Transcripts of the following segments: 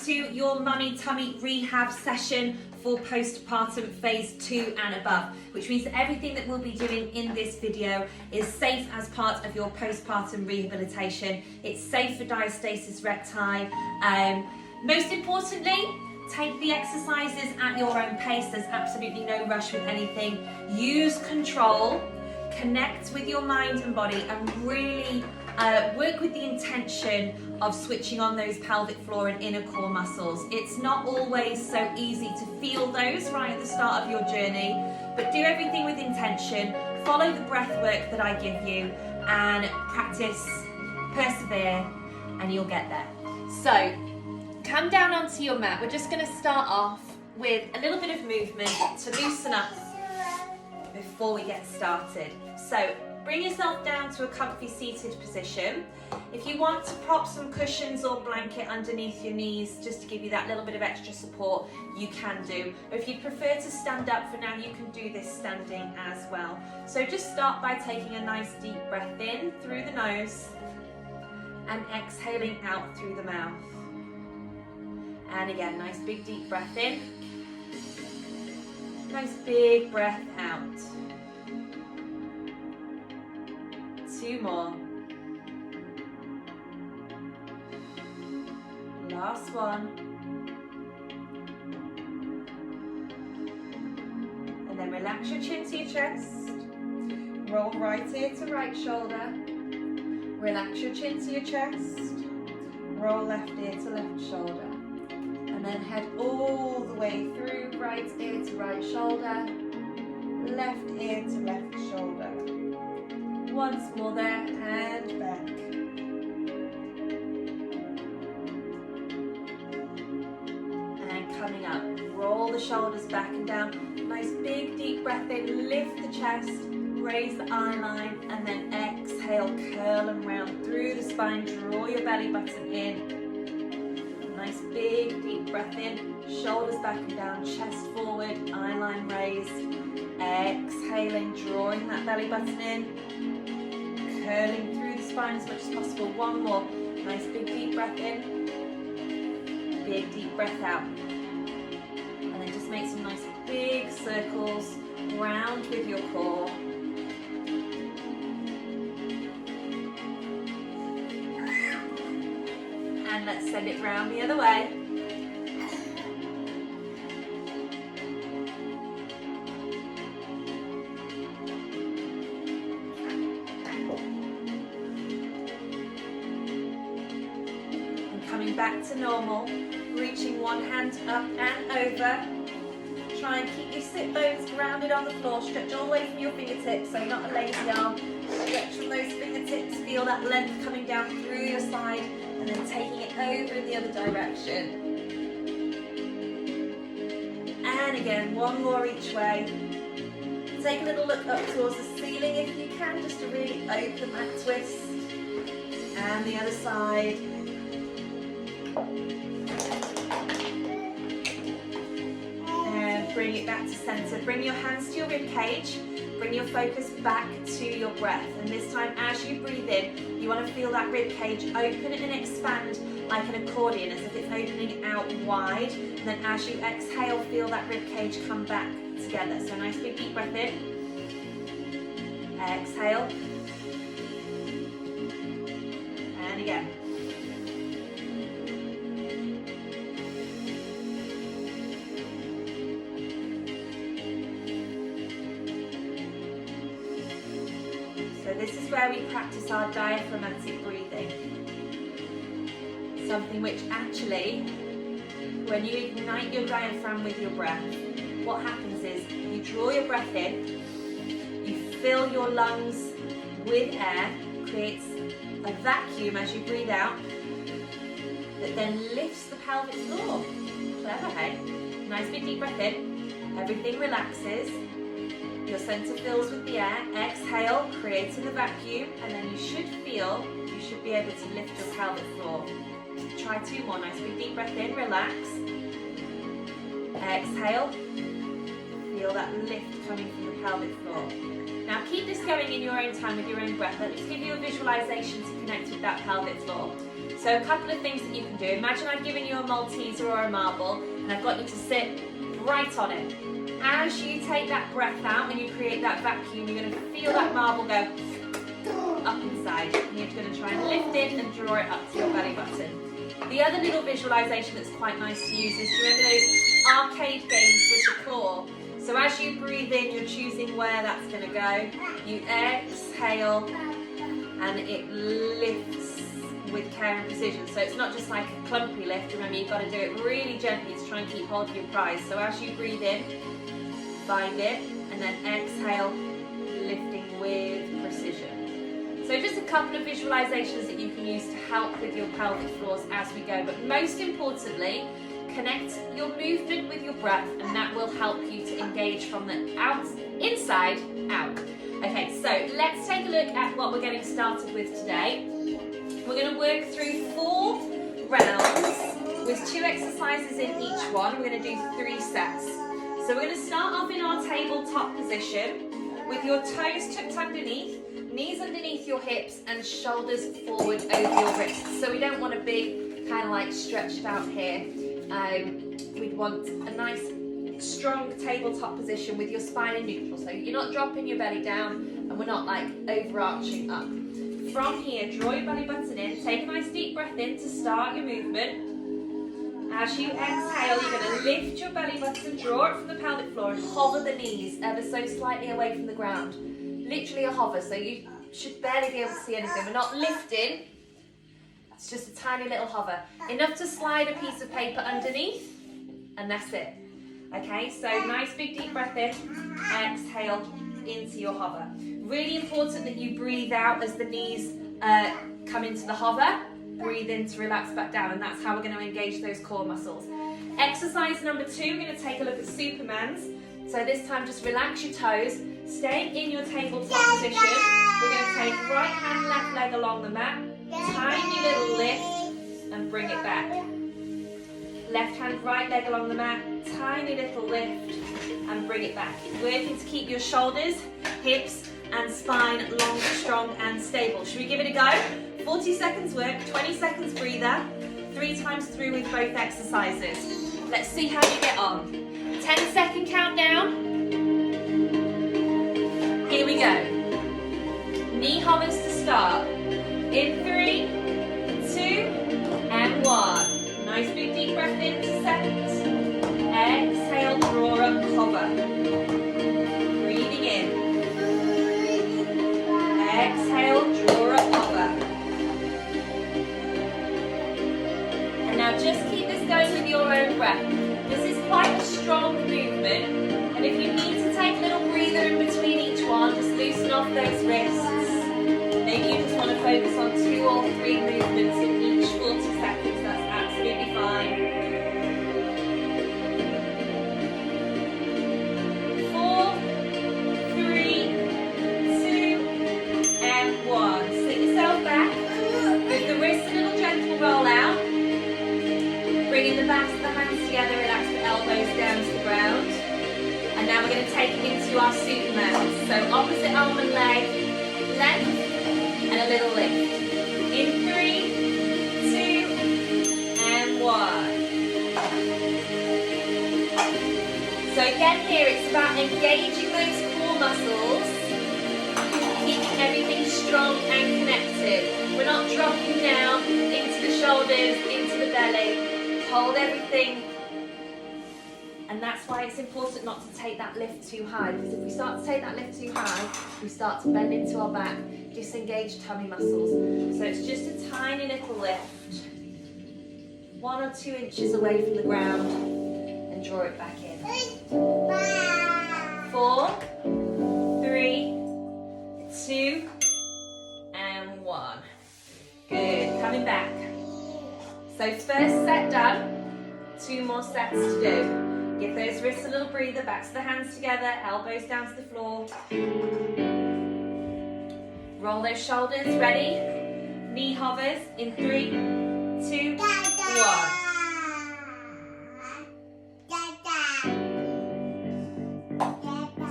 to your Mummy Tummy Rehab session for postpartum phase 2 and above, which means that everything that we'll be doing in this video is safe as part of your postpartum rehabilitation. It's safe for diastasis recti. Most importantly, take the exercises at your own pace. There's absolutely no rush with anything. Use control, connect with your mind and body, and really work with the intention of switching on those pelvic floor and inner core muscles. It's not always so easy to feel those right at the start of your journey, but do everything with intention, follow the breath work that I give you, and practice, persevere, and you'll get there. So, come down onto your mat. We're just going to start off with a little bit of movement to loosen up before we get started. So, bring yourself down to a comfy seated position. If you want to prop some cushions or blanket underneath your knees just to give you that little bit of extra support, you can do. Or if you prefer to stand up for now, you can do this standing as well. So just start by taking a nice deep breath in through the nose and exhaling out through the mouth. And again, nice big deep breath in. Nice big breath out. 2 more. Last one. And then relax your chin to your chest. Roll right ear to right shoulder. Relax your chin to your chest. Roll left ear to left shoulder. And then head all the way through, right ear to right shoulder. Left ear to left shoulder. Once more there, and back. And coming up, roll the shoulders back and down. Nice big deep breath in, lift the chest, raise the eye line, and then exhale, curl and round through the spine, draw your belly button in. Nice big deep breath in, shoulders back and down, chest forward, eye line raised. Exhaling, drawing that belly button in. Curling through the spine as much as possible. One more. Nice big deep breath in. Big deep breath out. And then just make some nice big circles round with your core. And let's send it round the other way. Back to normal, reaching one hand up and over. Try and keep your sit bones grounded on the floor. Stretch all the way from your fingertips, so not a lazy arm. Stretch from those fingertips, feel that length coming down through your side, and then taking it over in the other direction. And again, one more each way. Take a little look up towards the ceiling if you can, just to really open that twist. And the other side. And bring it back to center. Bring your hands to your rib cage. Bring your focus back to your breath. And this time, as you breathe in, you want to feel that rib cage open and expand like an accordion, as if it's opening out wide. And then as you exhale, feel that rib cage come back together. So nice big deep breath in. Exhale. And again. So this is where we practice our diaphragmatic breathing. Something which actually, when you ignite your diaphragm with your breath, what happens is you draw your breath in, you fill your lungs with air, creates a vacuum as you breathe out, that then lifts the pelvic floor. Clever, hey? Nice big deep breath in, everything relaxes. Your center fills with the air. Exhale, creating a vacuum, and then you should be able to lift your pelvic floor. Try 2 more. Nice big deep breath in, relax. Exhale. Feel that lift coming from the pelvic floor. Now keep this going in your own time with your own breath. Let's give you a visualization to connect with that pelvic floor. So So a couple of things that you can do. Imagine I've given you a Malteser or a marble and I've got you to sit right on it. As you take that breath out and you create that vacuum, you're going to feel that marble go up inside. And you're going to try and lift it and draw it up to your belly button. The other little visualization that's quite nice to use is, do you remember those arcade games with the claw? So as you breathe in, you're choosing where that's going to go. You exhale and it lifts with care and precision. So it's not just like a clumpy lift. Remember, you've got to do it really gently to try and keep hold of your prize. So as you breathe in, find it, and then exhale, lifting with precision. So just a couple of visualizations that you can use to help with your pelvic floors as we go. But most importantly, connect your movement with your breath, and that will help you to engage from the inside out. Okay, so let's take a look at what we're getting started with today. We're going to work through 4 rounds with 2 exercises in each one. We're going to do 3 sets. So we're going to start off in our tabletop position with your toes tucked underneath, knees underneath your hips and shoulders forward over your wrists. So we don't want a big kind of like stretched out here. We'd want a nice strong tabletop position with your spine in neutral. So you're not dropping your belly down and we're not like overarching up. From here, draw your belly button in, take a nice deep breath in to start your movement. As you exhale, you're going to lift your belly button, draw it from the pelvic floor and hover the knees ever so slightly away from the ground. Literally a hover, so you should barely be able to see anything. We're not lifting, it's just a tiny little hover. Enough to slide a piece of paper underneath, and that's it. Okay, so nice big deep breath in, exhale into your hover. Really important that you breathe out as the knees come into the hover. Breathe in to relax back down, and that's how we're going to engage those core muscles. Exercise number 2, we're going to take a look at Superman's. So this time just relax your toes, staying in your tabletop position. We're going to take right hand, left leg along the mat, tiny little lift and bring it back. Left hand, right leg along the mat, tiny little lift and bring it back. Working to keep your shoulders, hips and spine long, strong and stable. Should we give it a go? 40 seconds work, 20 seconds breather, 3 times through with both exercises. Let's see how you get on. 10-second countdown. Here we go. Knee hovers to start. In 3, 2 and 1. Nice big deep breath in to set. Exhale, draw up, hover. Breathing in. Exhale, draw up, hover. And now just keep this going with your own breath. This is quite a strong movement, and if you need to take a little breather in between each one, just loosen off those wrists. Maybe you just want to focus on 2 or 3 movements in each 40 seconds, that's absolutely fine. 4, 3, 2, and 1. Sit yourself back, with the wrists a little gentle roll out. Bringing the backs of the hands together, relax the elbows down to the ground. And now we're going to take it into our Superman. So opposite arm and leg, length and a little lift. In 3, 2 and 1. So again here it's about engaging those core muscles, keeping everything strong and connected. We're not dropping down into the shoulders, into the belly. Hold everything, and that's why it's important not to take that lift too high, because if we start to take that lift too high, we start to bend into our back, disengage tummy muscles. So it's just a tiny little lift, 1 or 2 inches away from the ground, and draw it back in. 4, 3, 2, and 1. Good, coming back. So first set done, 2 more sets to do. Give those wrists a little breather, backs of the hands together, elbows down to the floor. Roll those shoulders, ready? Knee hovers in 3, 2, 1.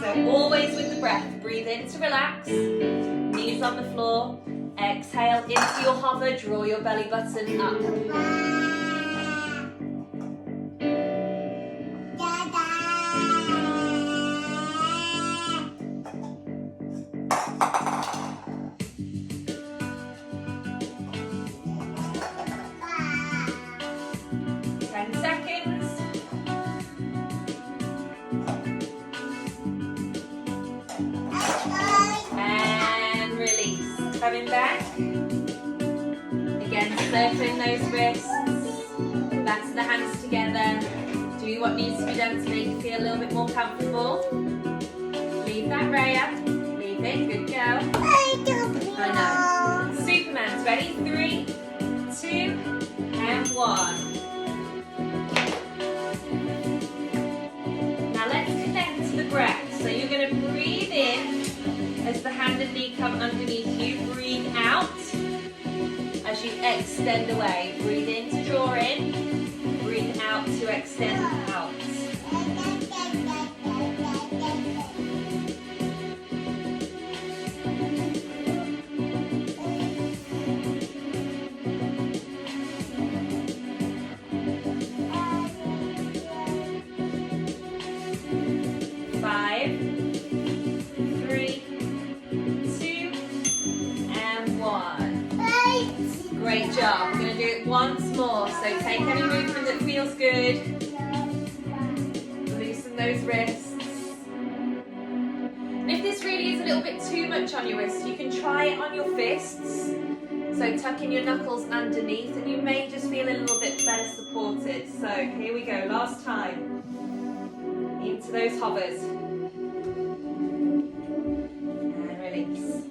So always with the breath, breathe in to relax, knees on the floor, Exhale into your hover, draw your belly button up. Coming back. Again, circling those wrists. Back to the hands together. Do what needs to be done to make you feel a little bit more comfortable. Leave that, Rhea. Leave it. Good girl. I know. Superman's ready. 3, 2, and 1. Now let's connect to the breath. So you're going to breathe in as the hand and knee come underneath you. Breathe out as you extend away. Breathe in to draw in. Breathe out to extend out. 5, 3, 2, and 1. Great job. We're going to do it once more. So take any movement that feels good. Loosen those wrists. And if this really is a little bit too much on your wrists, you can try it on your fists. So tuck in your knuckles underneath and you may just feel a little bit better supported. So here we go, last time. Into those hovers. And release.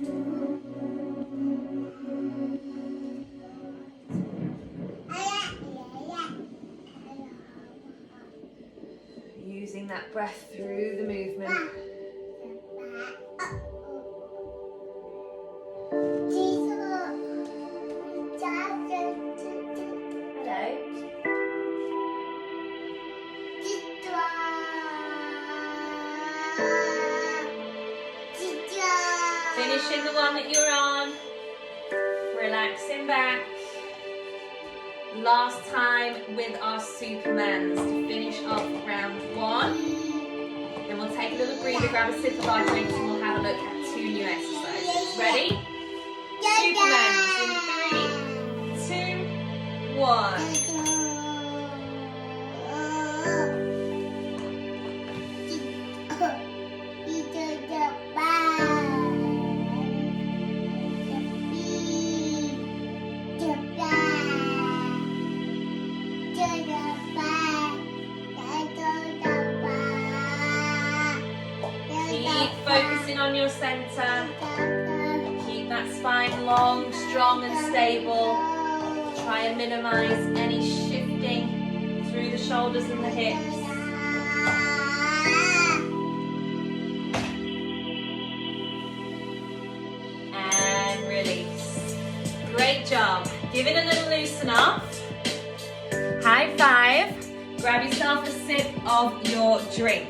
Using that breath through the movement. Finishing the one that you're on, relaxing back. Last time with our Supermans to finish off round 1. Then we'll take a little breather, grab a sip of our drink and we'll have a look at 2 new exercises. Ready? Supermans in 3, 2, 1. Focusing on your center. Keep that spine long, strong and stable. Try and minimize any shifting through the shoulders and the hips. And release. Great job. Give it a little loosen up. High five. Grab yourself a sip of your drink.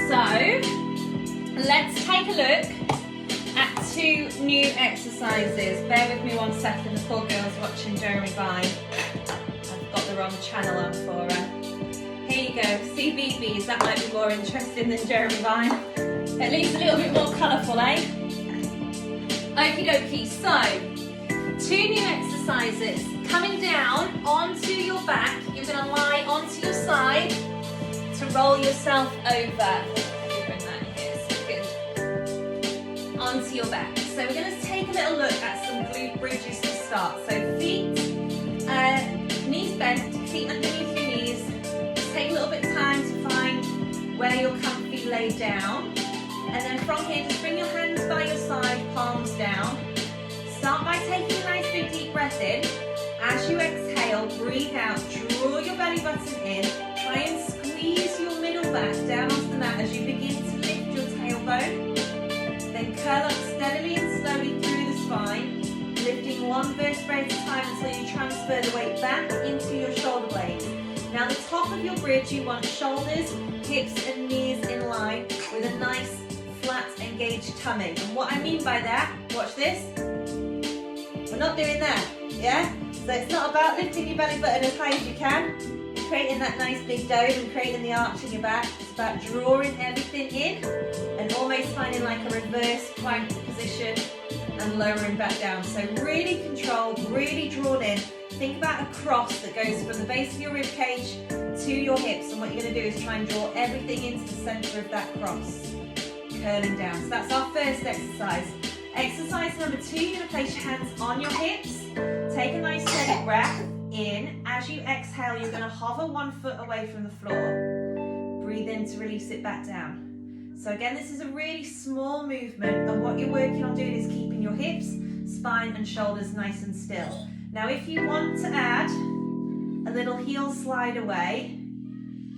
So, let's take a look at 2 new exercises. Bear with me one second, the poor girl's watching Jeremy Vine. I've got the wrong channel on for her. Here you go, CBBS, that might be more interesting than Jeremy Vine. At least a little bit more colourful, eh? Okie dokie, so 2 new exercises. Coming down onto your back, you're going to lie onto your side to roll yourself over. Onto your back. So we're going to take a little look at some glute bridges to start. So feet, knees bent, feet underneath your knees. Just take a little bit of time to find where you're comfy laid down. And then from here, just bring your hands by your side, palms down. Start by taking a nice big deep breath in. As you exhale, breathe out, draw your belly button in. Try and squeeze your middle back down onto the mat as you begin to lift your tailbone. Then curl up steadily and slowly through the spine, lifting one vertebrae at a time until you transfer the weight back into your shoulder blades. Now the top of your bridge, you want shoulders hips and knees in line with a nice, flat, engaged tummy. And what I mean by that, watch this. We're not doing that, yeah? So it's not about lifting your belly button as high as you can, creating that nice big dome and creating the arch in your back. It's about drawing everything in and almost finding like a reverse plank position and lowering back down. So really controlled, really drawn in. Think about a cross that goes from the base of your rib cage to your hips, and what you're going to do is try and draw everything into the centre of that cross, curling down. So that's our first exercise. Exercise number 2, you're going to place your hands on your hips. Take a nice steady breath in. As you exhale, you're going to hover 1 foot away from the floor. Breathe in to release it back down. So again, this is a really small movement, and what you're working on doing is keeping your hips, spine and shoulders nice and still. Now if you want to add a little heel slide away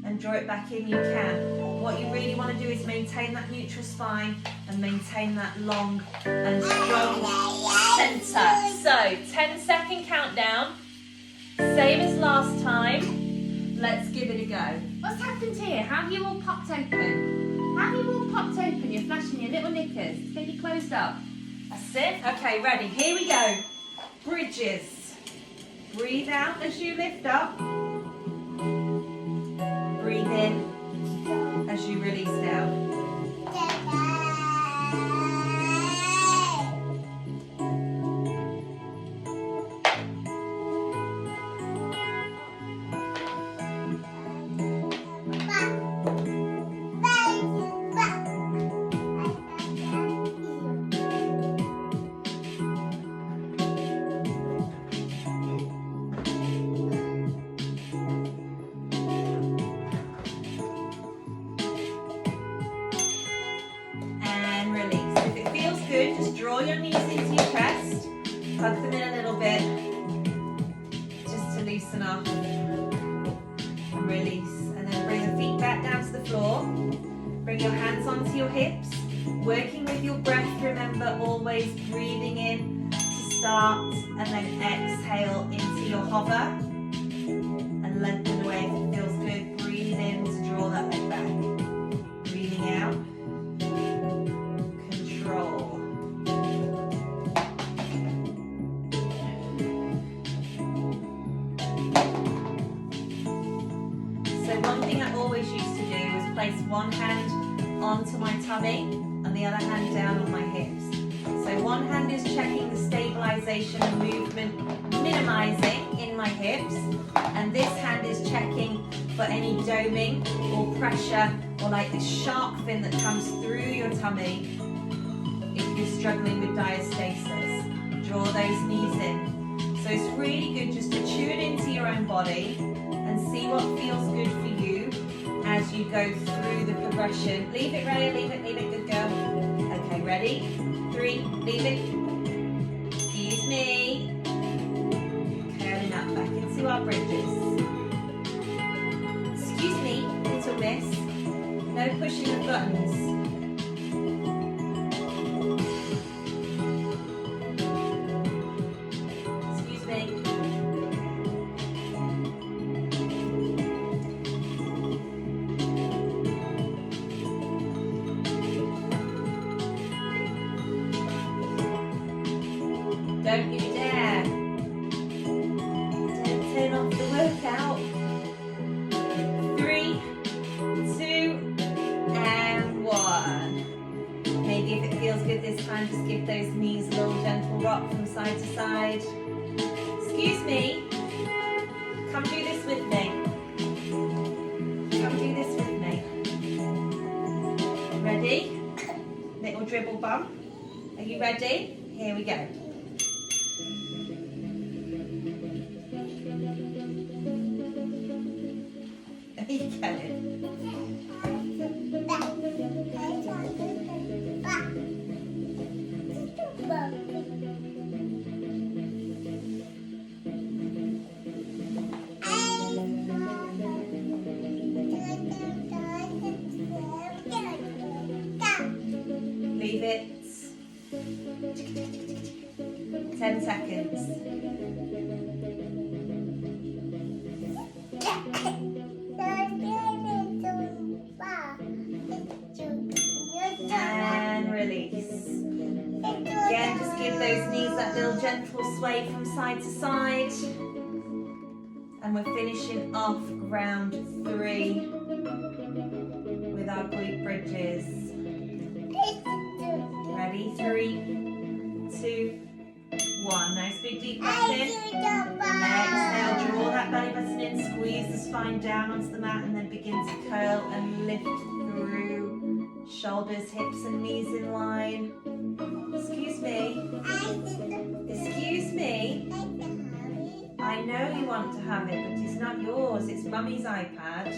and draw it back in, you can. What you really want to do is maintain that neutral spine and maintain that long and strong centre. So 10-second countdown, same as last time. Let's give it a go. What's happened here? How have you all popped open? How have you all popped open? You're flashing your little knickers. Get you closed up. That's it. Okay, ready. Here we go. Bridges. Breathe out as you lift up. Breathe in as you release down. Good, just draw your knees into your chest, hug them in a little bit, just to loosen up and release. And then bring the feet back down to the floor, bring your hands onto your hips, working with your breath, remember always breathing in to start and then exhale into your hover and lengthen away if it feels good. Breathe in to draw that leg back, breathing out, control. One thing I always used to do was place one hand onto my tummy and the other hand down on my hips. So one hand is checking the stabilization and movement minimizing in my hips, and this hand is checking for any doming or pressure or like this shark fin that comes through your tummy if you're struggling with diastasis. Draw those knees in. So it's really good just to tune into your own body and see what feels good for you as you go through the progression. Leave it, Raya, leave it, good girl. Okay, ready? 3, leave it. Excuse me. Curling up back into our bridges. Excuse me, little miss. No pushing the buttons. Don't you dare. Don't turn off the workout. 3, 2, and 1. Maybe if it feels good this time, just give those knees a little gentle rock from side to side. Excuse me. Come do this with me. Come do this with me. Ready? Little dribble bump. Are you ready? Here we go. Are you going? Leave it. 10 seconds. give those knees that little gentle sway from side to side. And we're finishing off round 3 with our glute bridges. Ready? 3, 2, 1. Nice big deep breath in. Exhale, draw that belly button in, squeeze the spine down onto the mat, and then begin to curl and lift through. Shoulders, hips and knees in line. Excuse me. Excuse me. I know you want to have it, but it's not yours. It's Mummy's iPad,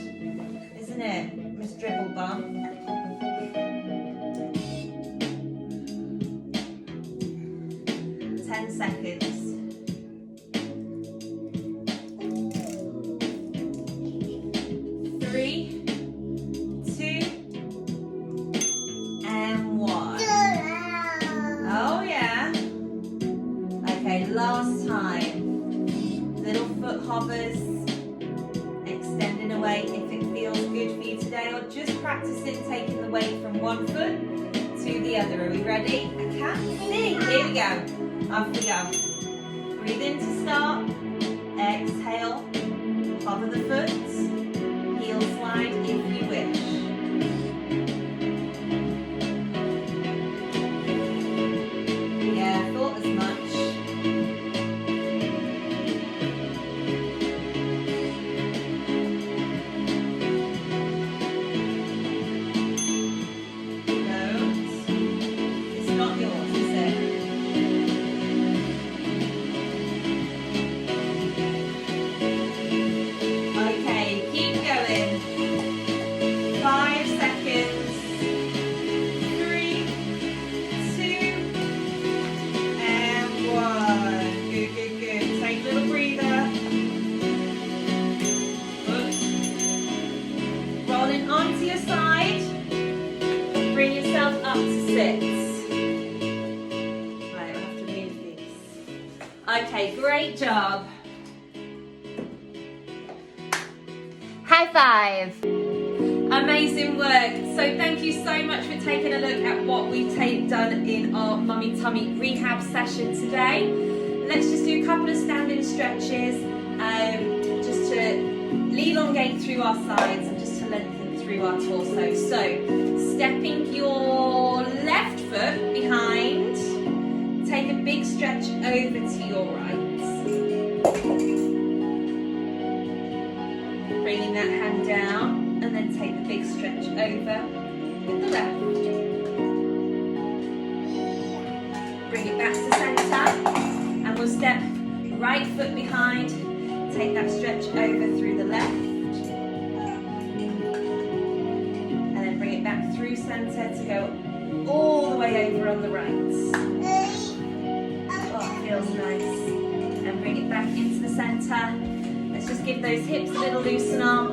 isn't it, Miss Dribblebum? 10 seconds. 3, 2, and 1. Oh yeah. Okay, last time. Little foot hovers, extending away if it feels good for you today, or just practicing taking the weight from one foot to the other. Are we ready? I can't see. Here we go. Off we go. Breathe in to start. Exhale. Hover the foot. Heel slide if you wish. Yeah, thought as much. Onto your side, bring yourself up to 6. Right, I'll have to move these. Okay, great job. High five. Amazing work. So thank you so much for taking a look at what we've done in our Mummy Tummy rehab session today. Let's just do a couple of standing stretches, just to elongate through our sides and just to lengthen through our torso. So, stepping your left foot behind, take a big stretch over to your right. Bringing that hand down, and then take the big stretch over with the left. Bring it back to center, and we'll step right foot behind, take that stretch over through the left. Back through center to go all the way over on the right. Oh, it feels nice. And bring it back into the center. Let's just give those hips a little loosen off.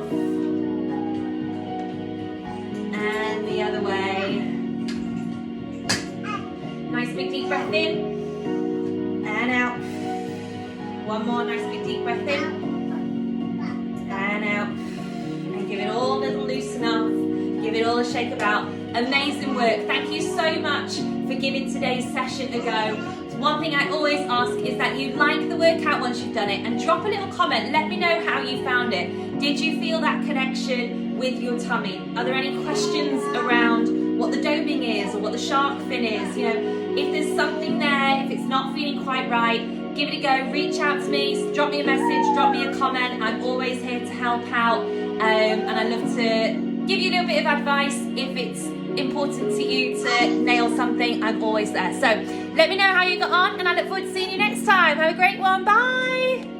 And the other way. Nice big deep breath in. And out. One more nice big deep breath in. And out. And give it all a little loosen off. Give it all a shake about. Amazing work. Thank you so much for giving today's session a go. One thing I always ask is that you like the workout once you've done it, and drop a little comment. Let me know how you found it. Did you feel that connection with your tummy? Are there any questions around what the doping is or what the shark fin is? You know, if there's something there, if it's not feeling quite right, give it a go. Reach out to me, drop me a message, drop me a comment. I'm always here to help out, and I love to give you a little bit of advice. If it's important to you to nail something, I'm always there. So let me know how you got on, and I look forward to seeing you next time. Have a great one. Bye.